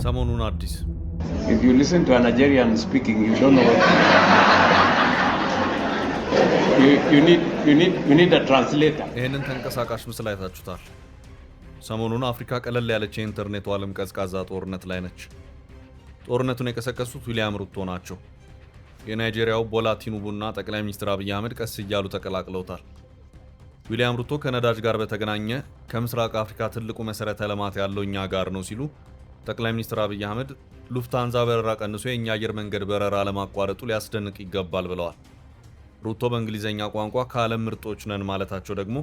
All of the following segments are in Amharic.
ሰሞኑን አዲስ If you listen to a Nigerian speaking, you don't know what you need a translator. ይህንን ተንቀሳቃሽ ምስል አይታችሁታል። ሰሞኑን አፍሪካ ቀለል ያለች የኢንተርኔቱ ዓለም ቀዝቃዛ ጦርነት ላይ ነች። ጦርነቱን የቀሰቀሱት ዊሊያም ሩቶ ናቸው። የናይጄሪያው ቦላ ቲኑቡና ጠቅላይ ሚኒስትር አብይ አህመድ ቀስ እያሉ ተቀላቅለውታል። ዊሊያም ሩቶ ከነዳጅ ጋር በተገናኘ ከምስራቅ አፍሪካ ትልቁ መሰረተ ልማት ያለው እኛ ጋር ነው ሲሉ፣ ጠቅላይ ሚኒስትር አብይ አህመድ ሉፍታንዛ በረራ ቀንሶ የእኛ አየር መንገድ በረራ ለማቋረጡ ሊያስደንቅ ይገባል ብለዋል። ሩቶ በእንግሊዝኛ ቋንቋ ከዓለም ምርጦች ነን ማለታቸው ደግሞ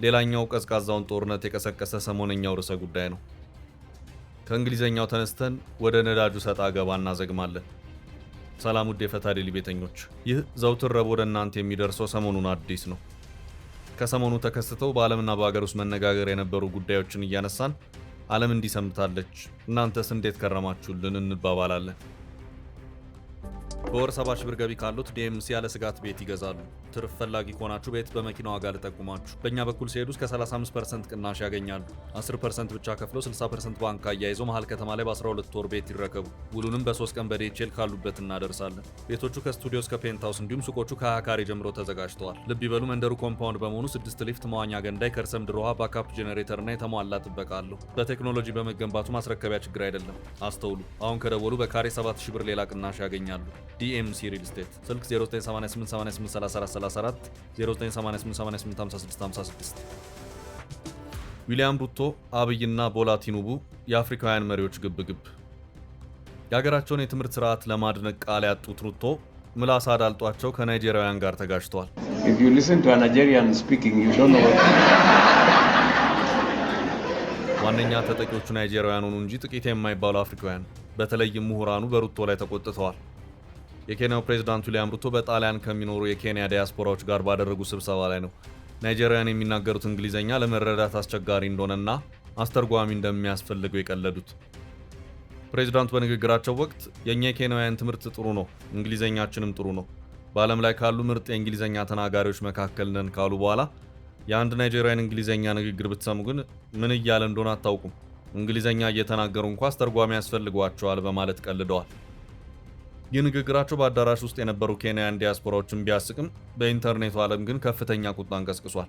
ሌላኛው ቀዝቃዛውን ጦርነት የቀሰቀሰ ሰሞነኛው ርዕሰ ጉዳይ ነው። ከእንግሊዝኛው ተነስተን ወደ ነዳጁ ሰጣ ገባ እናዘግማለን። ሰላም ውድ የፈታ ዴሊ ቤተኞች፣ ይህ ዘውትር ረቡዕ ወደ እናንተ የሚደርሰው ሰሞኑን አዲስ ነው። ከሰሞኑ ተከስተው በዓለምና በሀገር ውስጥ መነጋገር የነበሩ ጉዳዮችን እያነሳን ዓለም እንዲሰምታለች እናንተስ እንዴት ከረማችሁልን እንባባላለን። በወር 70 ሺህ ብር ገቢ ካሉት ዲኤምሲ ያለ ስጋት ቤት ይገዛሉ። ትርፍ ፈላጊ ከሆናችሁ ቤት በመኪና ዋጋ ልጠቁማችሁ። በእኛ በኩል ሲሄዱ እስከ 35% ቅናሽ ያገኛሉ። 10% ብቻ ከፍለው 60% ባንክ አያይዘው መሃል ከተማ ላይ በ12 ወር ቤት ይረከቡ። ውሉንም በ3 ቀን በዲኤችኤል ካሉበት እናደርሳለን። ቤቶቹ ከስቱዲዮ እስከ ፔንትሃውስ እንዲሁም ሱቆቹ ከ20 ካሬ ጀምሮ ተዘጋጅተዋል። ልብ ይበሉ፣ መንደሩ ኮምፓውንድ በመሆኑ 6 ሊፍት፣ መዋኛ ገንዳ፣ የከርሰ ምድር ውሃ፣ ባካፕ ጄኔሬተር እና የተሟላ ጥበቃ አለው። በቴክኖሎጂ በመገንባቱ ማስረከቢያ ችግር አይደለም። አስተውሉ፣ አሁን ከደወሉ በካሬ 7000 ብር ሌላ ቅናሽ ያገኛሉ። ዲኤምሲ ሪል ስቴት ስልክ 0988883434 0988885656። ዊሊያም ሩቶ፣ አብይና ቦላ ቲኑቡ የአፍሪካውያን መሪዎች ግብግብ። የሀገራቸውን የትምህርት ስርዓት ለማድነቅ ቃል ያጡት ሩቶ ምላስ አዳልጧቸው ከናይጄሪያውያን ጋር ተጋጭተዋል። If you listen to a Nigerian speaking, you don't know what ዋነኛ ተጠቂዎቹ ናይጄሪያውያን ሆኑ እንጂ ጥቂት የማይባሉ አፍሪካውያን በተለይም ምሁራኑ በሩቶ ላይ ተቆጥተዋል። የኬንያው ፕሬዝዳንት ዊሊያም ሩቶ በጣሊያን ከሚኖሩ የኬንያ ዲያስፖራዎች ጋር ባደረጉ ስብሰባ ላይ ነው ናይጄሪያውያን የሚናገሩት እንግሊዝኛ ለመረዳት አስቸጋሪ እንደሆነና አስተርጓሚ እንደሚያስፈልገው የቀለዱት። ፕሬዝዳንቱ በንግግራቸው ወቅት የኛ የኬንያውያን ትምህርት ጥሩ ነው፣ እንግሊዝኛችንም ጥሩ ነው፣ በዓለም ላይ ካሉ ምርጥ የእንግሊዝኛ ተናጋሪዎች መካከል ነን ካሉ በኋላ የአንድ ናይጄሪያን እንግሊዝኛ ንግግር ብትሰሙ ግን ምን እያለ እንደሆነ አታውቁም፣ እንግሊዝኛ እየተናገሩ እንኳ አስተርጓሚ ያስፈልጓቸዋል በማለት ቀልደዋል። ይህ ንግግራቸው በአዳራሽ ውስጥ የነበሩ ኬንያን ዲያስፖራዎችን ቢያስቅም በኢንተርኔቱ ዓለም ግን ከፍተኛ ቁጣን ቀስቅሷል።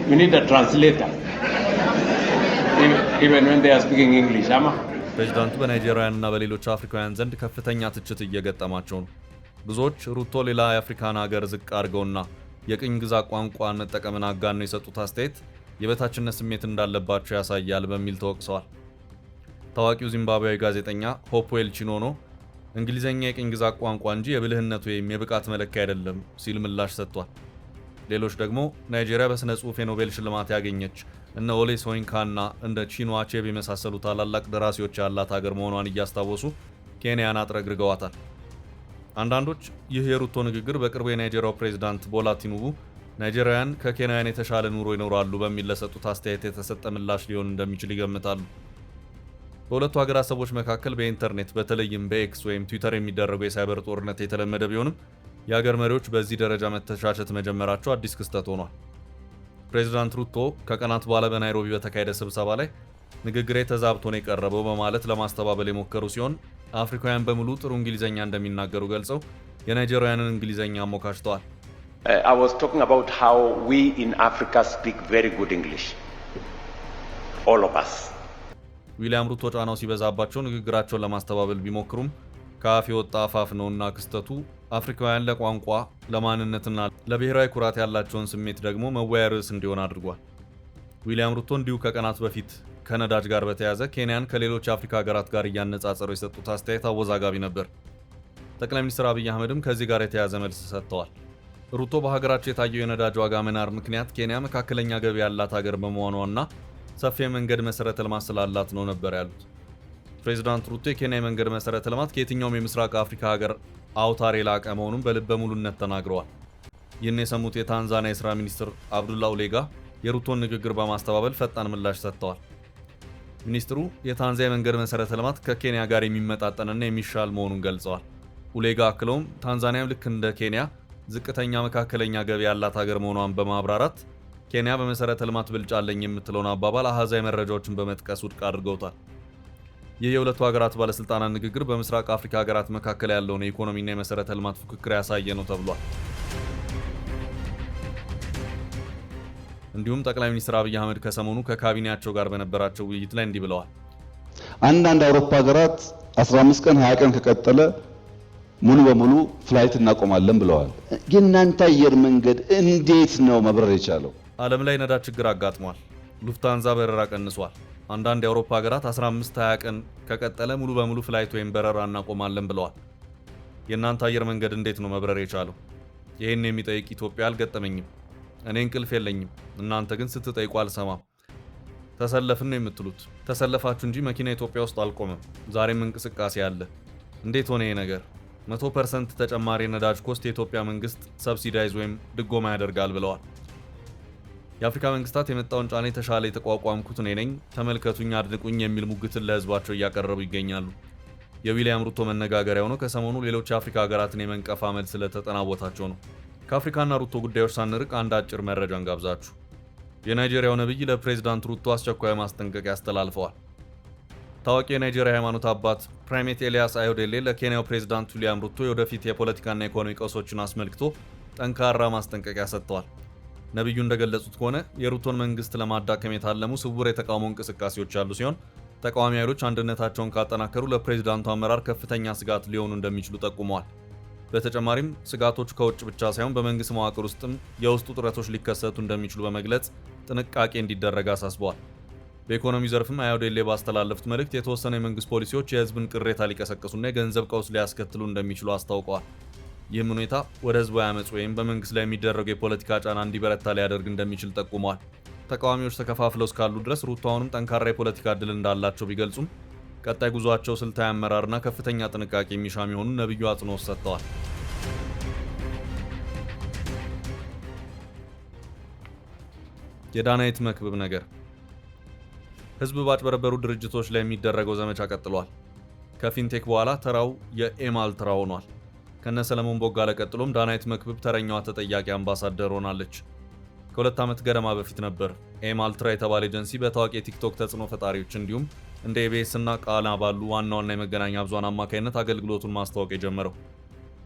you need a translator even when they are speaking English. ፕሬዝዳንቱ በናይጄሪያውያንና በሌሎች አፍሪካውያን ዘንድ ከፍተኛ ትችት እየገጠማቸው ነው። ብዙዎች ሩቶ ሌላ የአፍሪካን ሀገር ዝቅ አድርገውና የቅኝ ግዛት ቋንቋን መጠቀምን አጋነው የሰጡት አስተያየት የበታችነት ስሜት እንዳለባቸው ያሳያል በሚል ተወቅሰዋል። ታዋቂው ዚምባብዌያዊ ጋዜጠኛ ሆፕዌል ቺኖኖ እንግሊዝኛ የቅኝ ግዛት ቋንቋ እንጂ የብልህነት ወይም የብቃት መለኪያ አይደለም ሲል ምላሽ ሰጥቷል። ሌሎች ደግሞ ናይጄሪያ በሥነ ጽሑፍ የኖቤል ሽልማት ያገኘች እነ ኦሌ ሶይንካና እንደ ቺኖ አቼቤ የመሳሰሉ ታላላቅ ደራሲዎች ያላት ሀገር መሆኗን እያስታወሱ ኬንያን አጥረግርገዋታል። አንዳንዶች ይህ የሩቶ ንግግር በቅርቡ የናይጄሪያው ፕሬዝዳንት ቦላ ቲኑቡ ናይጄሪያውያን ከኬንያውያን የተሻለ ኑሮ ይኖራሉ በሚል ለሰጡት አስተያየት የተሰጠ ምላሽ ሊሆን እንደሚችል ይገምታሉ። በሁለቱ ሀገራት ሰዎች መካከል በኢንተርኔት በተለይም በኤክስ ወይም ትዊተር የሚደረገው የሳይበር ጦርነት የተለመደ ቢሆንም የሀገር መሪዎች በዚህ ደረጃ መተሻሸት መጀመራቸው አዲስ ክስተት ሆኗል። ፕሬዝዳንት ሩቶ ከቀናት በኋላ በናይሮቢ በተካሄደ ስብሰባ ላይ ንግግሬ ተዛብቶ ነው የቀረበው በማለት ለማስተባበል የሞከሩ ሲሆን አፍሪካውያን በሙሉ ጥሩ እንግሊዝኛ እንደሚናገሩ ገልጸው የናይጄሪያንን እንግሊዝኛ አሞካሽተዋል። I was talking about how we in Africa speak very good English. All of us. ዊሊያም ሩቶ ጫናው ሲበዛባቸው ንግግራቸውን ለማስተባበል ቢሞክሩም ከአፍ የወጣ አፋፍ ነውና ክስተቱ አፍሪካውያን ለቋንቋ ለማንነትና ለብሔራዊ ኩራት ያላቸውን ስሜት ደግሞ መወያያ ርዕስ እንዲሆን አድርጓል። ዊሊያም ሩቶ እንዲሁ ከቀናት በፊት ከነዳጅ ጋር በተያያዘ ኬንያን ከሌሎች የአፍሪካ ሀገራት ጋር እያነጻጸሩ የሰጡት አስተያየት አወዛጋቢ ነበር። ጠቅላይ ሚኒስትር አብይ አህመድም ከዚህ ጋር የተያያዘ መልስ ሰጥተዋል። ሩቶ በሀገራቸው የታየው የነዳጅ ዋጋ መናር ምክንያት ኬንያ መካከለኛ ገቢ ያላት ሀገር በመሆኗና ሰፊ የመንገድ መሰረተ ልማት ስላላት ነው ነበር ያሉት። ፕሬዝዳንት ሩቶ የኬንያ የመንገድ መሰረተ ልማት ከየትኛውም የምስራቅ አፍሪካ ሀገር አውታር የላቀ መሆኑን በልበ ሙሉነት ተናግረዋል። ይህን የሰሙት የታንዛኒያ የሥራ ሚኒስትር አብዱላ ኡሌጋ የሩቶን ንግግር በማስተባበል ፈጣን ምላሽ ሰጥተዋል። ሚኒስትሩ የታንዛኒያ የመንገድ መሰረተ ልማት ከኬንያ ጋር የሚመጣጠንና የሚሻል መሆኑን ገልጸዋል። ኡሌጋ አክለውም ታንዛኒያም ልክ እንደ ኬንያ ዝቅተኛ መካከለኛ ገቢ ያላት ሀገር መሆኗን በማብራራት ኬንያ በመሰረተ ልማት ብልጫ አለኝ የምትለውን አባባል አሃዛዊ መረጃዎችን በመጥቀስ ውድቅ አድርገውታል። ይህ የሁለቱ ሀገራት ባለስልጣናት ንግግር በምስራቅ አፍሪካ ሀገራት መካከል ያለውን የኢኮኖሚና የመሰረተ ልማት ፉክክር ያሳየ ነው ተብሏል። እንዲሁም ጠቅላይ ሚኒስትር አብይ አህመድ ከሰሞኑ ከካቢኔያቸው ጋር በነበራቸው ውይይት ላይ እንዲህ ብለዋል። አንዳንድ አውሮፓ ሀገራት 15 ቀን 20 ቀን ከቀጠለ ሙሉ በሙሉ ፍላይት እናቆማለን ብለዋል። የእናንተ አየር መንገድ እንዴት ነው መብረር የቻለው? ዓለም ላይ ነዳጅ ችግር አጋጥሟል። ሉፍታንዛ በረራ ቀንሷል። አንዳንድ የአውሮፓ ሀገራት 15-20 ቀን ከቀጠለ ሙሉ በሙሉ ፍላይት ወይም በረራ እናቆማለን ብለዋል። የእናንተ አየር መንገድ እንዴት ነው መብረር የቻለው? ይህን የሚጠይቅ ኢትዮጵያ አልገጠመኝም። እኔ እንቅልፍ የለኝም። እናንተ ግን ስትጠይቁ አልሰማም። ተሰለፍን ነው የምትሉት። ተሰለፋችሁ እንጂ መኪና ኢትዮጵያ ውስጥ አልቆመም። ዛሬም እንቅስቃሴ አለ። እንዴት ሆነ ይሄ ነገር? 100% ተጨማሪ ነዳጅ ኮስት የኢትዮጵያ መንግስት ሰብሲዳይዝ ወይም ድጎማ ያደርጋል ብለዋል። የአፍሪካ መንግስታት የመጣውን ጫና የተሻለ የተቋቋምኩት እኔ ነኝ፣ ተመልከቱኝ፣ አድንቁኝ የሚል ሙግትን ለህዝባቸው እያቀረቡ ይገኛሉ። የዊሊያም ሩቶ መነጋገሪያ ሆኖ ከሰሞኑ ሌሎች የአፍሪካ ሀገራትን የመንቀፍ አመል ስለተጠናወታቸው ነው። ከአፍሪካና ሩቶ ጉዳዮች ሳንርቅ አንድ አጭር መረጃ እንጋብዛችሁ። የናይጄሪያው ነብይ ለፕሬዝዳንት ሩቶ አስቸኳይ ማስጠንቀቂያ አስተላልፈዋል። ታዋቂ የናይጄሪያ ሃይማኖት አባት ፕራይሜት ኤልያስ አዮዴሌ ለኬንያው ፕሬዝዳንት ዊሊያም ሩቶ የወደፊት የፖለቲካና ኢኮኖሚ ቀውሶችን አስመልክቶ ጠንካራ ማስጠንቀቂያ ሰጥተዋል። ነብዩ እንደገለጹት ከሆነ የሩቶን መንግስት ለማዳከም የታለሙ ስውር የተቃውሞ እንቅስቃሴዎች ያሉ ሲሆን ተቃዋሚ ኃይሎች አንድነታቸውን ካጠናከሩ ለፕሬዝዳንቱ አመራር ከፍተኛ ስጋት ሊሆኑ እንደሚችሉ ጠቁመዋል። በተጨማሪም ስጋቶቹ ከውጭ ብቻ ሳይሆን በመንግስት መዋቅር ውስጥም የውስጥ ውጥረቶች ሊከሰቱ እንደሚችሉ በመግለጽ ጥንቃቄ እንዲደረግ አሳስበዋል። በኢኮኖሚ ዘርፍም አዮዴሌ ባስተላለፉት መልእክት የተወሰኑ የመንግስት ፖሊሲዎች የህዝብን ቅሬታ ሊቀሰቅሱና የገንዘብ ቀውስ ሊያስከትሉ እንደሚችሉ አስታውቀዋል። ይህም ሁኔታ ወደ ህዝባዊ አመጽ ወይም በመንግስት ላይ የሚደረገው የፖለቲካ ጫና እንዲበረታ ሊያደርግ እንደሚችል ጠቁመዋል። ተቃዋሚዎች ተከፋፍለው እስካሉ ድረስ ሩቶ አሁንም ጠንካራ የፖለቲካ ዕድል እንዳላቸው ቢገልጹም ቀጣይ ጉዟቸው ስልታዊ አመራርና ከፍተኛ ጥንቃቄ የሚሻ መሆኑን ነብዩ አጽንኦት ሰጥተዋል። የዳናይት መክብብ ነገር ህዝብ ባጭበረበሩ ድርጅቶች ላይ የሚደረገው ዘመቻ ቀጥሏል። ከፊንቴክ በኋላ ተራው የኤማል ተራ ሆኗል። ከነ ሰለሞን ቦጋለ ቀጥሎም ዳናይት መክብብ ተረኛዋ ተጠያቂ አምባሳደር ሆናለች። ከ2 ዓመት ገደማ በፊት ነበር ኤማልትራ የተባለ ኤጀንሲ በታዋቂ የቲክቶክ ተጽዕኖ ፈጣሪዎች እንዲሁም እንደ ኢቢኤስ እና ቃና ባሉ ዋና ዋና የመገናኛ ብዙሃን አማካይነት አገልግሎቱን ማስተዋወቅ የጀመረው።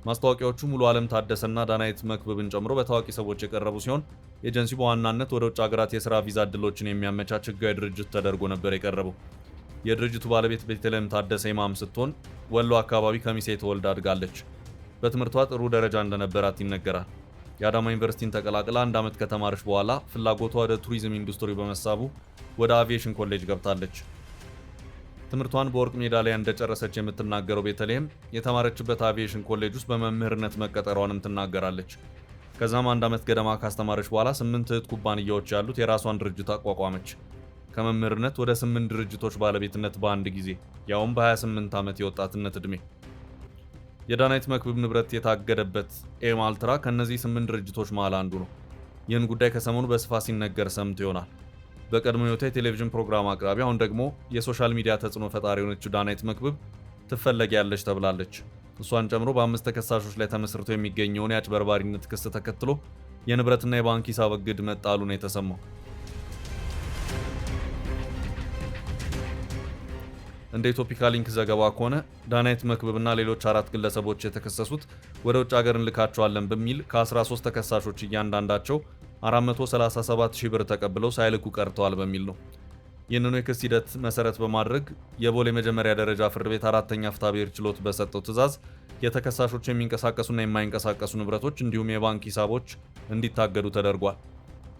ማስታወቂያዎቹ ሙሉ ዓለም ታደሰና ዳናይት መክብብን ጨምሮ በታዋቂ ሰዎች የቀረቡ ሲሆን ኤጀንሲው በዋናነት ወደ ውጭ ሀገራት የሥራ ቪዛ ዕድሎችን የሚያመቻች ህጋዊ ድርጅት ተደርጎ ነበር የቀረበው። የድርጅቱ ባለቤት ቤተልሔም ታደሰ ኢማም ስትሆን ወሎ አካባቢ ከሚሴ ተወልዳ አድጋለች። በትምህርቷ ጥሩ ደረጃ እንደነበራት ይነገራል። የአዳማ ዩኒቨርሲቲን ተቀላቅላ 1 ዓመት ከተማረች በኋላ ፍላጎቷ ወደ ቱሪዝም ኢንዱስትሪ በመሳቡ ወደ አቪዬሽን ኮሌጅ ገብታለች። ትምህርቷን በወርቅ ሜዳሊያ እንደጨረሰች የምትናገረው ቤተልሔም የተማረችበት አቪዬሽን ኮሌጅ ውስጥ በመምህርነት መቀጠሯንም ትናገራለች። ከዛም 1 ዓመት ገደማ ካስተማረች በኋላ 8 እህት ኩባንያዎች ያሉት የራሷን ድርጅት አቋቋመች። ከመምህርነት ወደ 8 ድርጅቶች ባለቤትነት በአንድ ጊዜ፣ ያውም በ28 ዓመት የወጣትነት ዕድሜ። የዳናይት መክብብ ንብረት የታገደበት ኤማልትራ ከነዚህ 8 ድርጅቶች መሃል አንዱ ነው። ይህን ጉዳይ ከሰሞኑ በስፋት ሲነገር ሰምቶ ይሆናል። በቀድሞ ሕይወቷ የቴሌቪዥን ፕሮግራም አቅራቢ አሁን ደግሞ የሶሻል ሚዲያ ተጽዕኖ ፈጣሪ የሆነችው ዳናይት መክብብ ትፈለጊያለች ተብላለች። እሷን ጨምሮ በ5 ተከሳሾች ላይ ተመስርቶ የሚገኘውን የአጭበርባሪነት ክስ ተከትሎ የንብረትና የባንክ ሂሳብ እግድ መጣሉ ነው የተሰማው። እንደ ኢትዮፒካ ሊንክ ዘገባ ከሆነ ዳናይት መክብብና ሌሎች 4 ግለሰቦች የተከሰሱት ወደ ውጭ ሀገር እንልካቸዋለን በሚል ከ13 ተከሳሾች እያንዳንዳቸው 437,000 ብር ተቀብለው ሳይልኩ ቀርተዋል በሚል ነው። ይህንኑ የክስ ሂደት መሰረት በማድረግ የቦሌ መጀመሪያ ደረጃ ፍርድ ቤት 4ኛ ፍትሐብሔር ችሎት በሰጠው ትዕዛዝ የተከሳሾች የሚንቀሳቀሱና የማይንቀሳቀሱ ንብረቶች እንዲሁም የባንክ ሂሳቦች እንዲታገዱ ተደርጓል።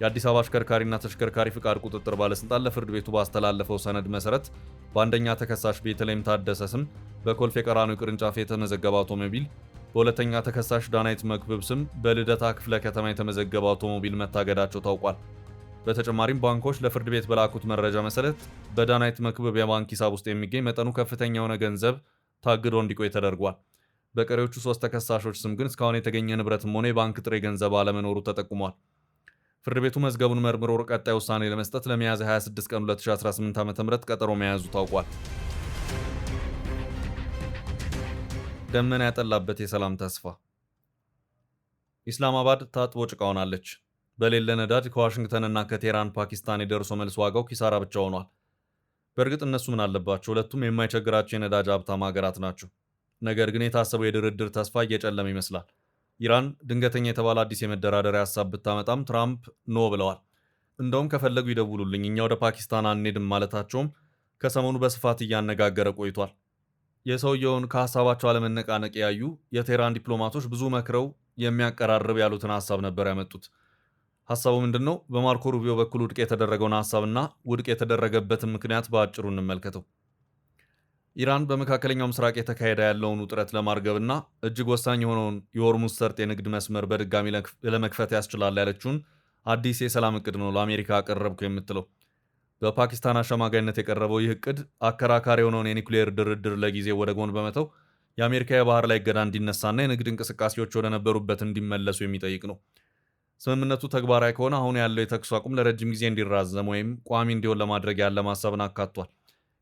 የአዲስ አበባ አሽከርካሪና ተሽከርካሪ ፍቃድ ቁጥጥር ባለስልጣን ለፍርድ ቤቱ ባስተላለፈው ሰነድ መሰረት በአንደኛ ተከሳሽ ቤተልሔም ታደሰ ስም በኮልፌ ቀራኒዮ ቅርንጫፍ የተመዘገበ አውቶሞቢል፣ በሁለተኛ ተከሳሽ ዳናይት መክብብ ስም በልደታ ክፍለ ከተማ የተመዘገበ አውቶሞቢል መታገዳቸው ታውቋል። በተጨማሪም ባንኮች ለፍርድ ቤት በላኩት መረጃ መሰረት በዳናይት መክብብ የባንክ ሂሳብ ውስጥ የሚገኝ መጠኑ ከፍተኛ የሆነ ገንዘብ ታግዶ እንዲቆይ ተደርጓል። በቀሪዎቹ 3 ተከሳሾች ስም ግን እስካሁን የተገኘ ንብረትም ሆነ የባንክ ጥሬ ገንዘብ አለመኖሩ ተጠቁሟል። ፍርድ ቤቱ መዝገቡን መርምሮ ቀጣይ ውሳኔ ለመስጠት ለሚያዝያ 26 ቀን 2018 ዓ.ም ቀጠሮ መያዙ ታውቋል። ደመና ያጠላበት የሰላም ተስፋ። ኢስላማባድ ታጥቦ ጭቃ ሆናለች። በሌለ ነዳጅ ከዋሽንግተንና ከቴህራን ፓኪስታን የደርሶ መልስ ዋጋው ኪሳራ ብቻ ሆኗል። በእርግጥ እነሱ ምን አለባቸው? ሁለቱም የማይቸግራቸው የነዳጅ ሀብታም ሀገራት ናቸው። ነገር ግን የታሰበው የድርድር ተስፋ እየጨለመ ይመስላል። ኢራን ድንገተኛ የተባለ አዲስ የመደራደሪያ ሀሳብ ብታመጣም ትራምፕ ኖ ብለዋል። እንደውም ከፈለጉ ይደውሉልኝ፣ እኛ ወደ ፓኪስታን አንሄድም ማለታቸውም ከሰሞኑ በስፋት እያነጋገረ ቆይቷል። የሰውየውን ከሀሳባቸው አለመነቃነቅ ያዩ የቴህራን ዲፕሎማቶች ብዙ መክረው የሚያቀራርብ ያሉትን ሀሳብ ነበር ያመጡት። ሀሳቡ ምንድን ነው? በማርኮ ሩቢዮ በኩል ውድቅ የተደረገውን ሀሳብና ውድቅ የተደረገበትን ምክንያት በአጭሩ እንመልከተው። ኢራን በመካከለኛው ምስራቅ የተካሄደ ያለውን ውጥረት ለማርገብና እጅግ ወሳኝ የሆነውን የሆርሙዝ ሰርጥ የንግድ መስመር በድጋሚ ለመክፈት ያስችላል ያለችውን አዲስ የሰላም እቅድ ነው ለአሜሪካ አቀረብኩ የምትለው። በፓኪስታን አሸማጋይነት የቀረበው ይህ እቅድ አከራካሪ የሆነውን የኒውክሌር ድርድር ለጊዜው ወደ ጎን በመተው የአሜሪካ የባህር ላይ እገዳ እንዲነሳና የንግድ እንቅስቃሴዎች ወደ ነበሩበት እንዲመለሱ የሚጠይቅ ነው። ስምምነቱ ተግባራዊ ከሆነ አሁን ያለው የተኩስ አቁም ለረጅም ጊዜ እንዲራዘም ወይም ቋሚ እንዲሆን ለማድረግ ያለ ማሰብን አካቷል።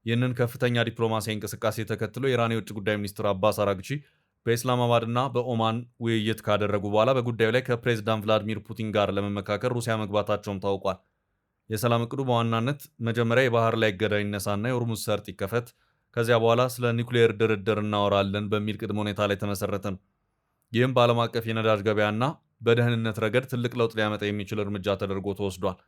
ይህንን ከፍተኛ ዲፕሎማሲያዊ እንቅስቃሴ ተከትሎ የኢራን የውጭ ጉዳይ ሚኒስትር አባስ አራግቺ በኢስላማባድና በኦማን ውይይት ካደረጉ በኋላ በጉዳዩ ላይ ከፕሬዝዳንት ቭላዲሚር ፑቲን ጋር ለመመካከር ሩሲያ መግባታቸውም ታውቋል። የሰላም እቅዱ በዋናነት መጀመሪያ የባህር ላይ እገዳ ይነሳና የሆርሙዝ ሰርጥ ይከፈት፣ ከዚያ በኋላ ስለ ኒውክሌር ድርድር እናወራለን በሚል ቅድመ ሁኔታ ላይ ተመሰረተ ነው። ይህም በዓለም አቀፍ የነዳጅ ገበያና በደህንነት ረገድ ትልቅ ለውጥ ሊያመጣ የሚችል እርምጃ ተደርጎ ተወስዷል።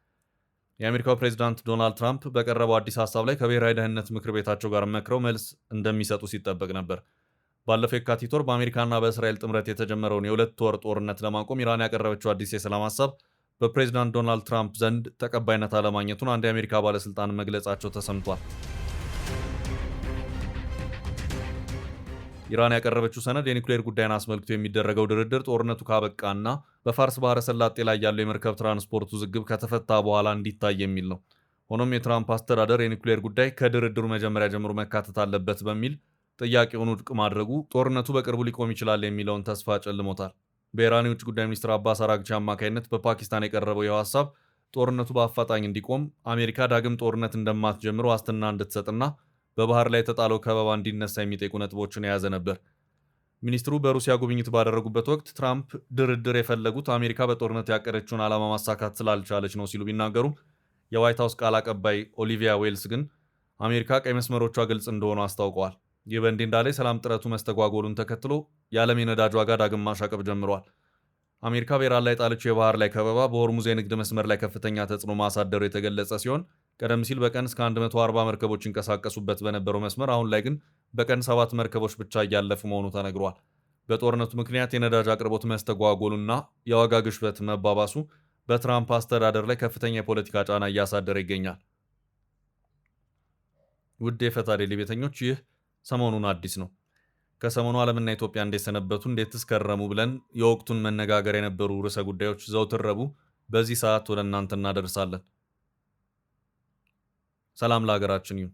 የአሜሪካው ፕሬዝዳንት ዶናልድ ትራምፕ በቀረበው አዲስ ሀሳብ ላይ ከብሔራዊ ደህንነት ምክር ቤታቸው ጋር መክረው መልስ እንደሚሰጡ ሲጠበቅ ነበር። ባለፈው የካቲት ወር በአሜሪካና በእስራኤል ጥምረት የተጀመረውን የ2 ወር ጦርነት ለማቆም ኢራን ያቀረበችው አዲስ የሰላም ሀሳብ በፕሬዝዳንት ዶናልድ ትራምፕ ዘንድ ተቀባይነት አለማግኘቱን አንድ የአሜሪካ ባለስልጣን መግለጻቸው ተሰምቷል። ኢራን ያቀረበችው ሰነድ የኒውክሌር ጉዳይን አስመልክቶ የሚደረገው ድርድር ጦርነቱ ካበቃና በፋርስ ባህረ ሰላጤ ላይ ያለው የመርከብ ትራንስፖርት ውዝግብ ከተፈታ በኋላ እንዲታይ የሚል ነው። ሆኖም የትራምፕ አስተዳደር የኒውክሌር ጉዳይ ከድርድሩ መጀመሪያ ጀምሮ መካተት አለበት በሚል ጥያቄውን ውድቅ ማድረጉ ጦርነቱ በቅርቡ ሊቆም ይችላል የሚለውን ተስፋ ጨልሞታል። በኢራን የውጭ ጉዳይ ሚኒስትር አባስ አራግቺ አማካኝነት በፓኪስታን የቀረበው ይህ ሀሳብ ጦርነቱ በአፋጣኝ እንዲቆም አሜሪካ ዳግም ጦርነት እንደማትጀምር ዋስትና እንድትሰጥና በባህር ላይ የተጣለው ከበባ እንዲነሳ የሚጠይቁ ነጥቦችን የያዘ ነበር። ሚኒስትሩ በሩሲያ ጉብኝት ባደረጉበት ወቅት ትራምፕ ድርድር የፈለጉት አሜሪካ በጦርነት ያቀደችውን ዓላማ ማሳካት ስላልቻለች ነው ሲሉ ቢናገሩም የዋይት ሀውስ ቃል አቀባይ ኦሊቪያ ዌልስ ግን አሜሪካ ቀይ መስመሮቿ ግልጽ እንደሆኑ አስታውቀዋል። ይህ በእንዲህ እንዳለ የሰላም ጥረቱ መስተጓጎሉን ተከትሎ የዓለም የነዳጅ ዋጋ ዳግም ማሻቀብ ጀምሯል። አሜሪካ በኢራን ላይ ጣለችው የባህር ላይ ከበባ በሆርሙዝ የንግድ መስመር ላይ ከፍተኛ ተጽዕኖ ማሳደሩ የተገለጸ ሲሆን ቀደም ሲል በቀን እስከ 140 መርከቦች ይንቀሳቀሱበት በነበረው መስመር አሁን ላይ ግን በቀን 7 መርከቦች ብቻ እያለፉ መሆኑ ተነግሯል። በጦርነቱ ምክንያት የነዳጅ አቅርቦት መስተጓጎሉና የዋጋ ግሽበት መባባሱ በትራምፕ አስተዳደር ላይ ከፍተኛ የፖለቲካ ጫና እያሳደረ ይገኛል። ውድ የፈታ ዴሊ ቤተኞች፣ ይህ ሰሞኑን አዲስ ነው። ከሰሞኑ ዓለምና ኢትዮጵያ እንዴት ሰነበቱ፣ እንዴትስ ከረሙ ብለን የወቅቱን መነጋገር የነበሩ ርዕሰ ጉዳዮች ዘውትር ረቡዕ በዚህ ሰዓት ወደ እናንተ እናደርሳለን። ሰላም ለሀገራችን ይሁን።